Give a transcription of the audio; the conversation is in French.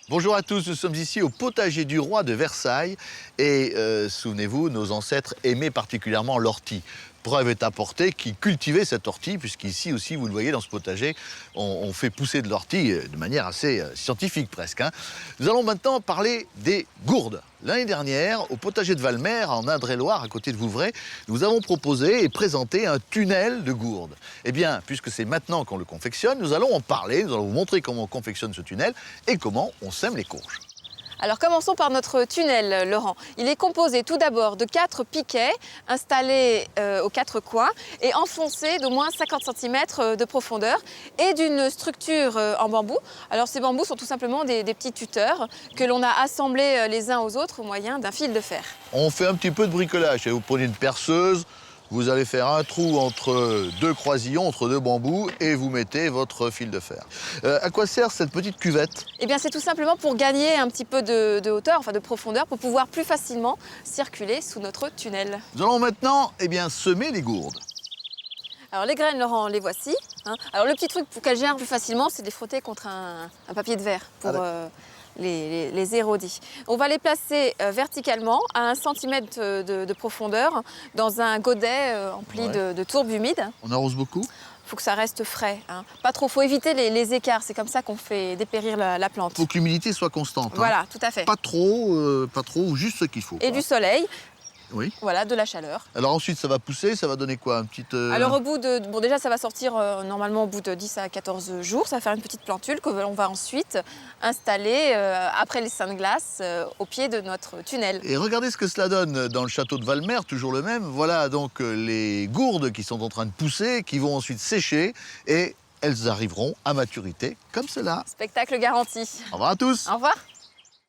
Bonjour à tous, nous sommes ici au potager du roi de Versailles et souvenez-vous, nos ancêtres aimaient particulièrement l'ortie. Preuve est apportée qu'ils cultivaient cette ortie, puisqu'ici aussi, vous le voyez dans ce potager, on fait pousser de l'ortie de manière assez scientifique presque, hein. Nous allons maintenant parler des gourdes. L'année dernière, au potager de Valmer, en Indre-et-Loire, à côté de Vouvray, nous avons proposé et présenté un tunnel de gourdes. Eh bien, puisque c'est maintenant qu'on le confectionne, nous allons en parler, nous allons vous montrer comment on confectionne ce tunnel et comment on sème les courges. Alors commençons par notre tunnel, Laurent. Il est composé tout d'abord de 4 piquets installés aux 4 coins et enfoncés d'au moins 50 cm de profondeur et d'une structure en bambou. Alors ces bambous sont tout simplement des petits tuteurs que l'on a assemblés les uns aux autres au moyen d'un fil de fer. On fait un petit peu de bricolage. Vous prenez une perceuse, vous allez faire un trou entre deux croisillons, entre deux bambous, et vous mettez votre fil de fer. À quoi sert cette petite cuvette? Eh bien c'est tout simplement pour gagner un petit peu de hauteur, enfin de profondeur, pour pouvoir plus facilement circuler sous notre tunnel. Nous allons maintenant semer les gourdes. Alors les graines, Laurent, les voici. Alors le petit truc pour qu'elles germent plus facilement, c'est de les frotter contre un papier de verre pour les érodier. On va les placer verticalement à 1 cm de profondeur dans un godet empli de tourbe humide. On arrose beaucoup? Il faut que ça reste frais, hein. Pas trop, il faut éviter les écarts, c'est comme ça qu'on fait dépérir la plante. Il faut que l'humidité soit constante. Voilà, tout à fait. Pas trop, ou juste ce qu'il faut. Et du soleil. Oui. Voilà, de la chaleur. Alors ensuite, ça va pousser, ça va donner quoi? Un petit... Alors au bout de... Bon, déjà, ça va sortir normalement au bout de 10 à 14 jours. Ça va faire une petite plantule que l'on va ensuite installer après les seins de glace au pied de notre tunnel. Et regardez ce que cela donne dans le château de Valmer, toujours le même. Voilà donc les gourdes qui sont en train de pousser, qui vont ensuite sécher et elles arriveront à maturité comme cela. Spectacle garanti. Au revoir à tous. Au revoir.